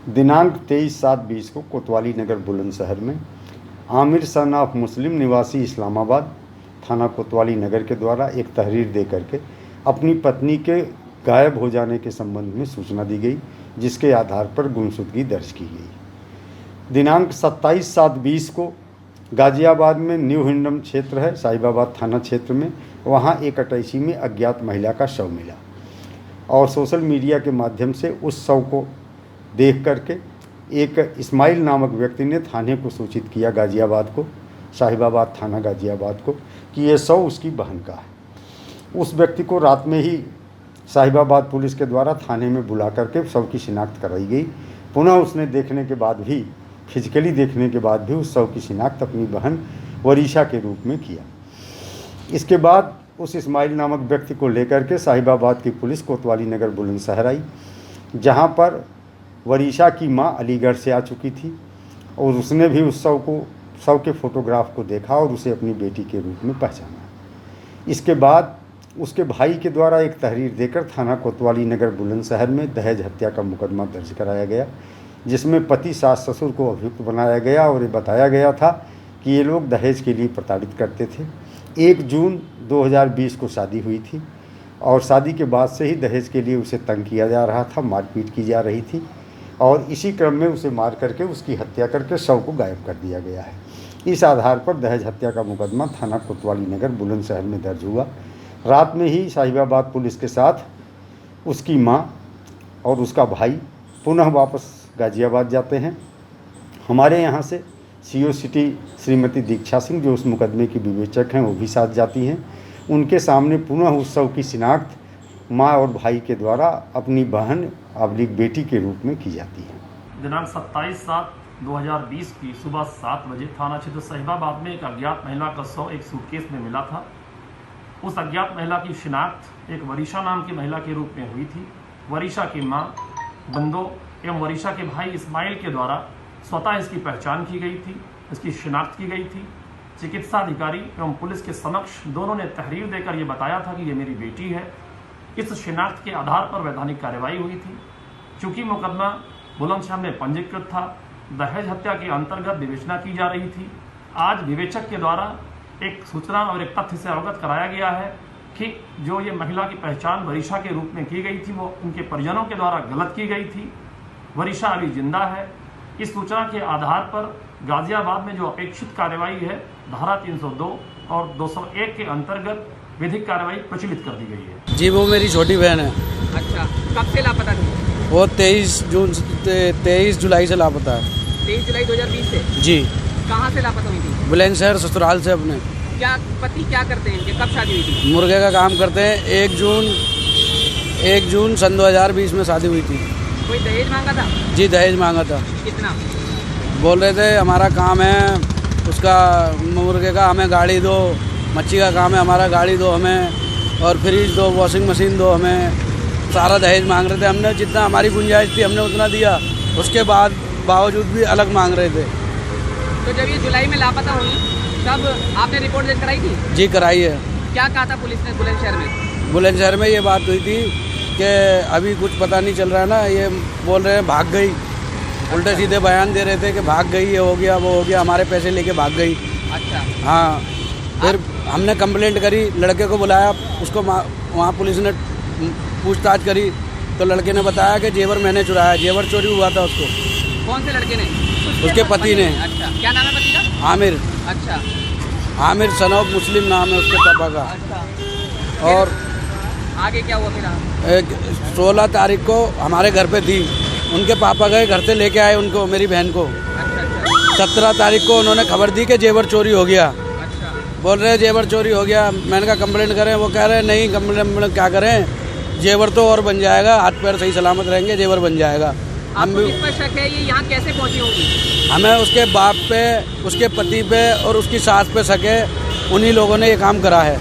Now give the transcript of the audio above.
दिनांक 23/7/20 को कोतवाली नगर बुलंदशहर में आमिर सन ऑफ मुस्लिम निवासी इस्लामाबाद थाना कोतवाली नगर के द्वारा एक तहरीर दे करके अपनी पत्नी के गायब हो जाने के संबंध में सूचना दी गई, जिसके आधार पर गुमशुदगी दर्ज की गई। दिनांक 27/7/20 को गाजियाबाद में न्यू हिंडम क्षेत्र है, साहिबाबाद थाना क्षेत्र में, वहाँ एक अटैची में अज्ञात महिला का शव मिला और सोशल मीडिया के माध्यम से उस शव को देख करके एक इस्माइल नामक व्यक्ति ने थाने को सूचित किया, गाजियाबाद को, साहिबाबाद थाना गाजियाबाद को, कि ये शव उसकी बहन का है। उस व्यक्ति को रात में ही साहिबाबाद पुलिस के द्वारा थाने में बुला करके शव की शिनाख्त कराई गई। पुनः उसने देखने के बाद भी, फिजिकली देखने के बाद भी उस शव की शिनाख्त अपनी बहन वरीशा के रूप में किया। इसके बाद उस इस्माइल नामक व्यक्ति को लेकर के साहिबाबाद की पुलिस कोतवाली नगर बुलंदशहर आई, जहां पर वरीशा की मां अलीगढ़ से आ चुकी थी और उसने भी उस शव के फोटोग्राफ को देखा और उसे अपनी बेटी के रूप में पहचाना। इसके बाद उसके भाई के द्वारा एक तहरीर देकर थाना कोतवाली नगर बुलंदशहर में दहेज हत्या का मुकदमा दर्ज कराया गया, जिसमें पति सास ससुर को अभियुक्त बनाया गया और ये बताया गया था कि ये लोग दहेज के लिए प्रताड़ित करते थे। 1 जून 2020 को शादी हुई थी और शादी के बाद से ही दहेज के लिए उसे तंग किया जा रहा था, मारपीट की जा रही थी और इसी क्रम में उसे मार करके उसकी हत्या करके शव को गायब कर दिया गया है। इस आधार पर दहेज हत्या का मुकदमा थाना कोतवाली नगर बुलंदशहर में दर्ज हुआ। रात में ही साहिबाबाद पुलिस के साथ उसकी मां और उसका भाई पुनः वापस गाजियाबाद जाते हैं। हमारे यहाँ से CO सिटी श्रीमती दीक्षा सिंह, जो उस मुकदमे की विवेचक हैं, वो भी साथ जाती हैं। उनके सामने पुनः उस शव की शिनाख्त माँ और भाई के द्वारा अपनी बहन अबलिग बेटी के रूप में की जाती है। दिनांक 27/7/2020 की सुबह 7 बजे थाना क्षेत्र साहिबाबाद में एक अज्ञात महिला का शव एक सूटकेस में मिला था। उस अज्ञात महिला की शिनाख्त एक वरीशा नाम की महिला के रूप में हुई थी। वरीशा की मां, बंदो एवं वरीशा के भाई इस्माइल के द्वारा स्वतः इसकी पहचान की गई थी, इसकी शिनाख्त की गई थी। चिकित्सा अधिकारी एवं पुलिस के समक्ष दोनों ने तहरीर देकर ये बताया था कि ये मेरी बेटी है। इस शिनाख्त के आधार पर वैधानिक कार्रवाई हुई थी। चूंकि मुकदमा बुलंदशहर में पंजीकृत था, दहेज हत्या के अंतर्गत विवेचना की जा रही थी। आज विवेचक के द्वारा एक सूचना और एक तथ्य से अवगत कराया गया है कि जो ये महिला की पहचान वरीशा के रूप में की गई थी, वो उनके परिजनों के द्वारा गलत की गई थी। वरीशा अभी जिंदा है। इस सूचना के आधार पर गाजियाबाद में जो अपेक्षित कार्रवाई है, धारा 302 और 201 के अंतर्गत विधिक कार्रवाई प्रचलित कर दी गई है। जी, वो मेरी छोटी बहन है। अच्छा, कब से लापता थी? वो 23 जुलाई से लापता है। 23 जुलाई 2020 से? जी। कहाँ से लापता हुई थी? बुलंदशहर ससुराल से अपने। क्या पति क्या करते हैं इनके? कब शादी हुई थी? मुर्गे का काम करते हैं। 1 जून सन 2020 में शादी हुई थी। कोई दहेज मांगा था? जी, दहेज मांगा था। कितना? बोल रहे थे हमारा काम है, उसका मुर्गे का हमें गाड़ी दो, मच्छी का काम है हमारा, गाड़ी दो हमें, और फ्रिज दो, वॉशिंग मशीन दो हमें। सारा दहेज मांग रहे थे। हमने जितना हमारी गुंजाइश थी हमने उतना दिया, उसके बाद बावजूद भी अलग मांग रहे थे। तो जब ये जुलाई में लापता हुई तब आपने रिपोर्ट दर्ज कराई थी? जी, कराई है। क्या कहा था पुलिस ने बुलंदशहर में? बुलंदशहर में ये बात हुई थी कि अभी कुछ पता नहीं चल रहा है ना, ये बोल रहे हैं भाग गई। उल्टे सीधे बयान दे रहे थे कि भाग गई, ये हो गया वो हो गया, हमारे पैसे लेके भाग गई। अच्छा। हाँ, फिर हमने कंप्लेंट करी, लड़के को बुलाया, उसको वहाँ पुलिस ने पूछताछ करी तो लड़के ने बताया कि जेवर मैंने चुराया, जेवर चोरी हुआ था उसको। कौन से लड़के ने? उसके पति ने। अच्छा, क्या नाम है पति का? आमिर। अच्छा। आमिर सन ऑफ मुस्लिम नाम है उसके पापा का। अच्छा। और आगे क्या हुआ फिर? 16 तारीख को हमारे घर पे थी, उनके पापा गए घर से लेके आए उनको, मेरी बहन को। अच्छा। 17 तारीख को उन्होंने खबर दी कि जेवर चोरी हो गया। अच्छा। बोल रहे जेवर चोरी हो गया। मैंने कहा कंप्लेंट करें, वो कह रहे नहीं कंप्लेंट क्या करें, जेवर तो और बन जाएगा, हाथ पैर सही सलामत रहेंगे, जेवर बन जाएगा। हम भी किस पर शक है, ये यहाँ कैसे पहुँची होगी? हमें उसके बाप पे, उसके पति पे और उसकी सास पे शक है, उन्हीं लोगों ने ये काम करा है।